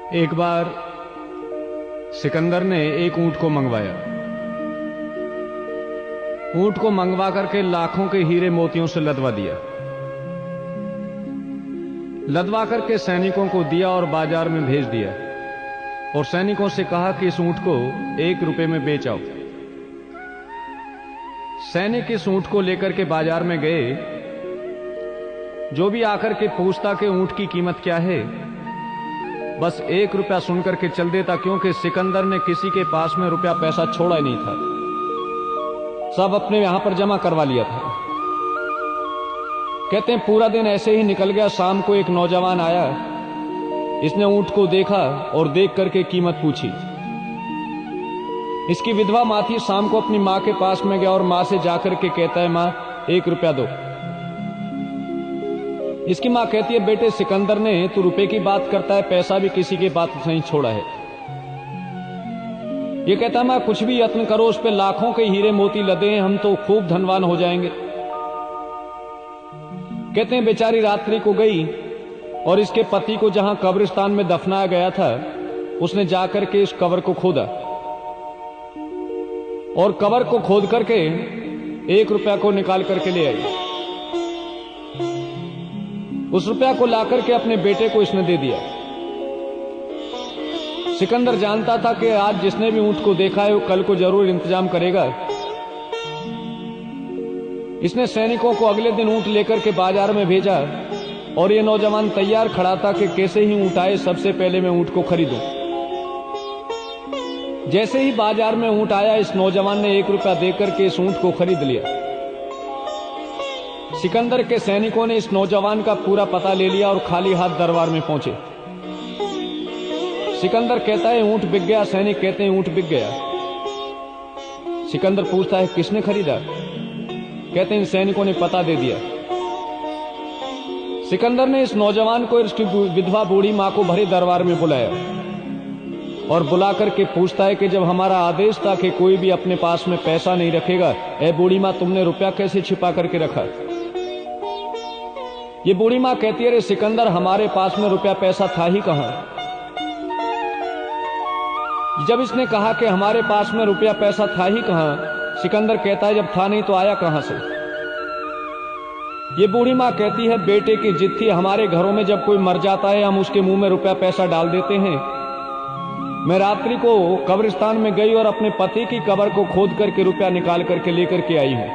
एक बार सिकंदर ने एक ऊंट को मंगवाया। ऊंट को मंगवा करके लाखों के हीरे मोतियों से लदवा दिया। लदवा करके सैनिकों को दिया और बाजार में भेज दिया और सैनिकों से कहा कि इस ऊंट को 1 रुपए में बेच आओ। सैनिक इस ऊंट को लेकर के बाजार में गए। जो भी आकर के पूछता कि ऊंट की कीमत क्या है, बस 1 रुपया सुनकर के चल देता, क्योंकि सिकंदर ने किसी के पास में रुपया पैसा छोड़ा ही नहीं था, सब अपने यहां पर जमा करवा लिया था। कहते हैं पूरा दिन ऐसे ही निकल गया। शाम को एक नौजवान आया। इसने ऊंट को देखा और देख करके कीमत पूछी। इसकी विधवा मां थी। शाम को अपनी मां के पास में गया और मां से जाकर के कहता है, मां 1 रुपया दो। इसकी मां कहती है, बेटे सिकंदर ने तू रुपए की बात करता है, पैसा भी किसी के बात नहीं छोड़ा है। ये कहता है, मां कुछ भी यत्न करो, उस पे लाखों के हीरे मोती लदे हैं, हम तो खूब धनवान हो जाएंगे। कहते हैं बेचारी रात्रि को गई और इसके पति को जहां कब्रिस्तान में दफनाया गया था, उसने जाकर के इस कब्र को खोदा और कब्र को खोद करके 1 रुपया को निकाल करके ले आई। उस रुपया को लाकर के अपने बेटे को इसने दे दिया। सिकंदर जानता था कि आज जिसने भी ऊंट को देखा है वो कल को जरूर इंतजाम करेगा। इसने सैनिकों को अगले दिन ऊंट लेकर के बाजार में भेजा और ये नौजवान तैयार खड़ा था कि कैसे ही ऊंट आए सबसे पहले मैं ऊंट को खरीदूं। जैसे ही बाजार में ऊंट आया, इस नौजवान ने 1 रुपया देकर के इस ऊंट को खरीद लिया। सिकंदर के सैनिकों ने इस नौजवान का पूरा पता ले लिया और खाली हाथ दरबार में पहुंचे। सिकंदर कहता है ऊंट बिक गया। सैनिक कहते हैं ऊंट बिक गया। सिकंदर पूछता है किसने खरीदा? कहते हैं सैनिकों ने पता दे दिया। सिकंदर ने इस नौजवान को इसकी विधवा बूढ़ी मां को भरे दरबार में बुलाया और बुला करके पूछता है कि जब हमारा आदेश था कि कोई भी अपने पास में पैसा नहीं रखेगा, ए बूढ़ी मां तुमने रुपया कैसे छिपा करके रखा? ये बूढ़ी मां कहती है, अरे सिकंदर हमारे पास में रुपया पैसा था ही कहां। जब इसने कहा कि हमारे पास में रुपया पैसा था ही कहां, सिकंदर कहता है जब था नहीं तो आया कहां से? ये बूढ़ी मां कहती है, बेटे की जिद थी, हमारे घरों में जब कोई मर जाता है हम उसके मुंह में रुपया पैसा डाल देते हैं। मैं रात्रि को कब्रिस्तान में गई और अपने पति की कब्र को खोद करके रुपया निकाल करके लेकर के आई हूं।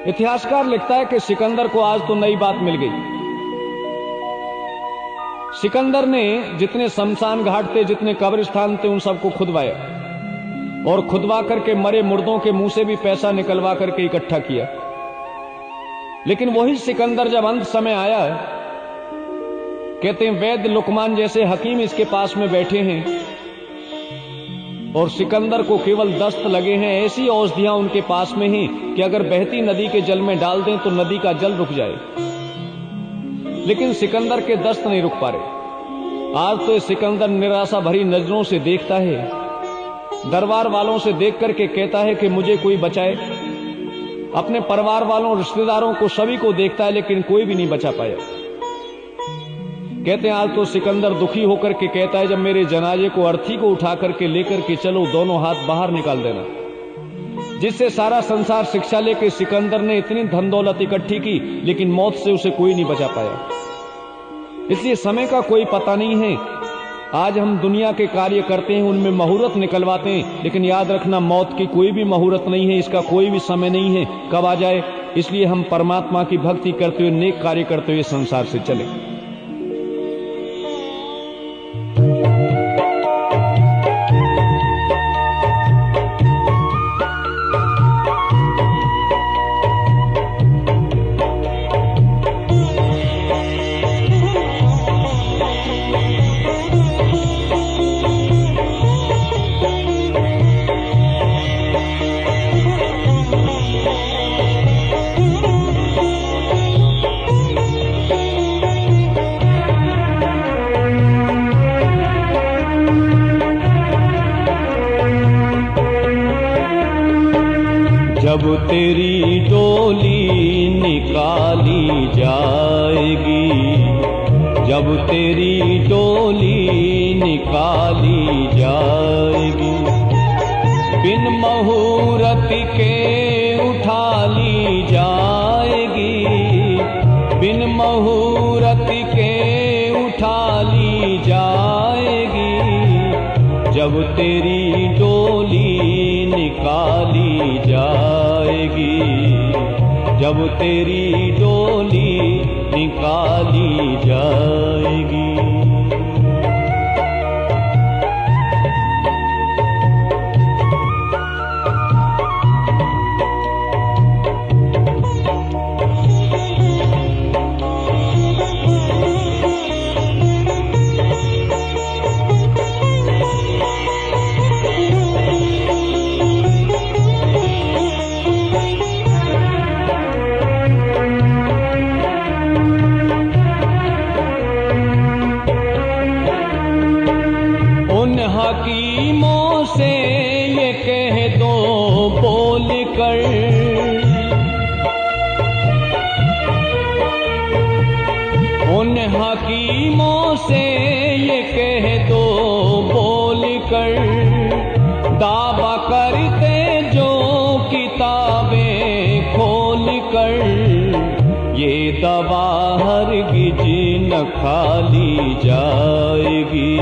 इतिहासकार लिखता है कि सिकंदर को आज तो नई बात मिल गई। सिकंदर ने जितने शमशान घाट थे, जितने कब्रिस्तान थे, उन सबको खुदवाया और खुदवा करके मरे मुर्दों के मुंह से भी पैसा निकलवा करके इकट्ठा किया। लेकिन वही सिकंदर जब अंत समय आया, कहते हैं वैद्य लुकमान जैसे हकीम इसके पास में बैठे हैं और सिकंदर को केवल दस्त लगे हैं। ऐसी औषधियां उनके पास में ही कि अगर बहती नदी के जल में डाल दें तो नदी का जल रुक जाए, लेकिन सिकंदर के दस्त नहीं रुक पा रहे। आज तो सिकंदर निराशा भरी नजरों से देखता है, दरबार वालों से देख करके कहता है कि मुझे कोई बचाए। अपने परिवार वालों, रिश्तेदारों को, सभी को देखता है, लेकिन कोई भी नहीं बचा पाया। कहते हैं आज तो सिकंदर दुखी होकर के कहता है, जब मेरे जनाजे को अर्थी को उठा करके लेकर के चलो, दोनों हाथ बाहर निकाल देना। जिससे सारा संसार शिक्षा लेके सिकंदर ने इतनी धन दौलत इकट्ठी की, लेकिन मौत से उसे कोई नहीं बचा पाया। इसलिए समय का कोई पता नहीं है। आज हम दुनिया के कार्य करते हैं, उनमें मुहूर्त निकलवाते हैं, लेकिन याद रखना मौत की कोई भी मुहूर्त नहीं है, इसका कोई भी समय नहीं है कब आ जाए। इसलिए हम परमात्मा की भक्ति करते हुए, नेक कार्य करते हुए संसार से चले। जब तेरी डोली निकाली जाएगी, जब तेरी डोली निकाली जाएगी, बिन मुहूर्त के उठा ली जाएगी, बिन मुहूर्त के उठा ली जाएगी। जब तेरी डोली निकाली जाएगी, जब तेरी डोली निकाली जाएगी। हकीमों से ये कह दो बोल कर, उन हकीमों से ये कह दो बोल कर, दावा करते जो किताबें खोल कर, ये दवा हरगिज न खाली जाएगी,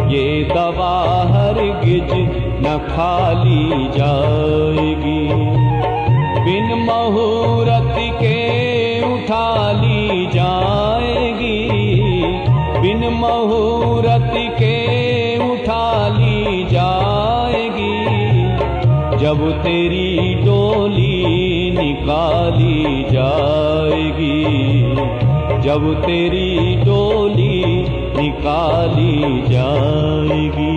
ये दवा हरगिज न खाली जाएगी। बिन मुहूर्त के उठा ली जाएगी, बिन मुहूर्त के उठा ली जाएगी। जब तेरी डोली निकाली जाएगी, जब तेरी डोली निकाली जाएगी।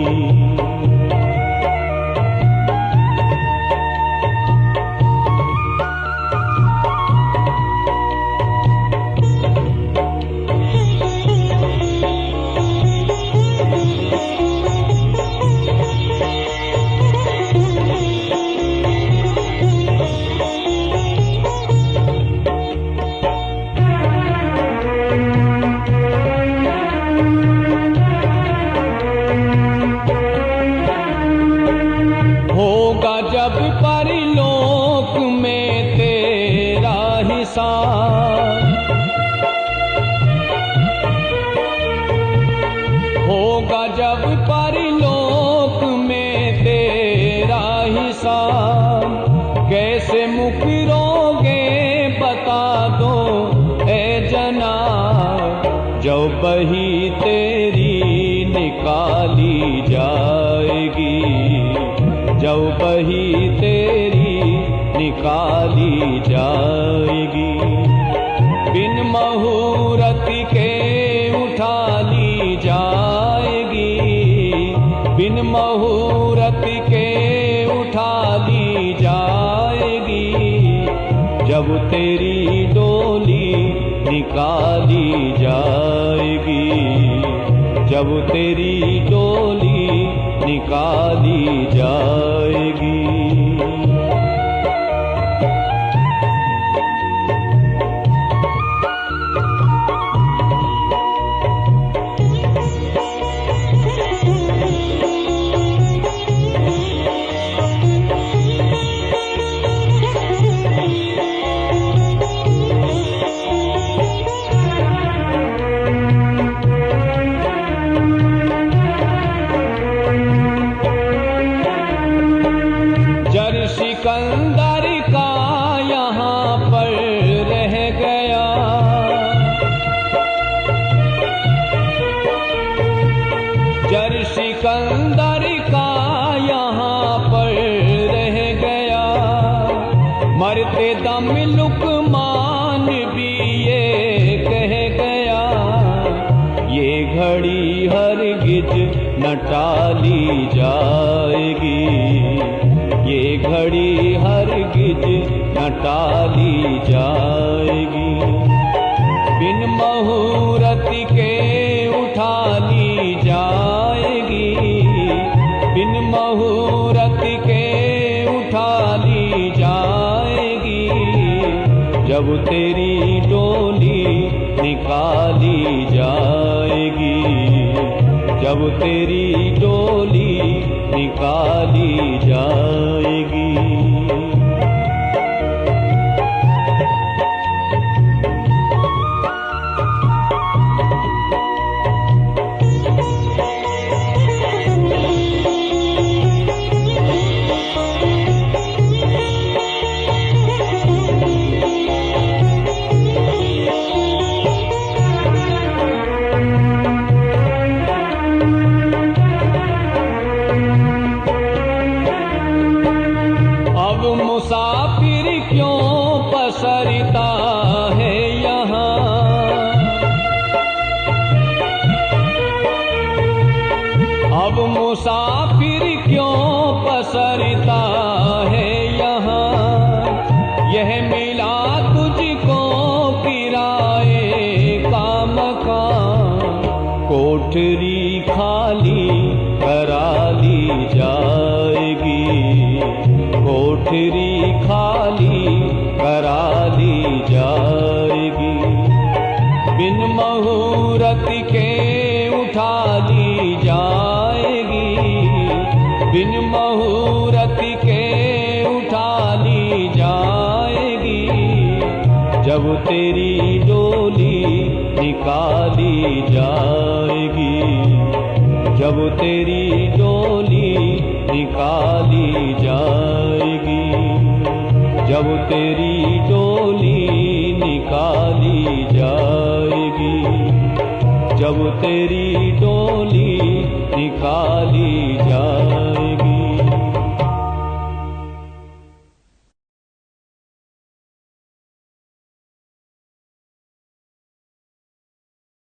होगा जब परलोक में तेरा हिसाब, होगा जब परलोक में तेरा हिसाब, कैसे मुकरोगे बता दो ए जनाब। जब बही तेरी निकाली जाएगी, जब बही तेरी निकाली जाएगी। बिन मुहूर्त के उठा ली जाएगी, बिन मुहूर्त के उठा ली जाएगी। जब तेरी डोली निकाली जाएगी, जब तेरी डोली निकाली जाएगी। सिकंदर का यहाँ पर रह गया, जर सिकंदर का यहाँ पर रह गया। मरते दम लुकमान भी ये कह गया, ये घड़ी हरगिज न टाली जाएगी, ये घड़ी हरगिज न टाली जाएगी। बिन मुहूर्त के उठा ली जाएगी, बिन मुहूर्त के उठा ली जाएगी। जब तेरी डोली निकाली जाएगी, जब तेरी डोली निकाली जाएगी। मुसाफिर क्यों पसरता है यहाँ, अब मुसाफिर क्यों पसरता है यहाँ। यह मिला तुझको किराए का मकान, कोठरी खाली करा ली जाएगी, कोठरी खाली करा ली जाएगी। बिन मुहूर्त के उठा ली जाएगी, बिन मुहूर्त के उठा ली जाएगी। जब तेरी डोली निकाली जाएगी, जब तेरी डोली निकाली जाएगी, जब तेरी डोली निकाली जाएगी, जब तेरी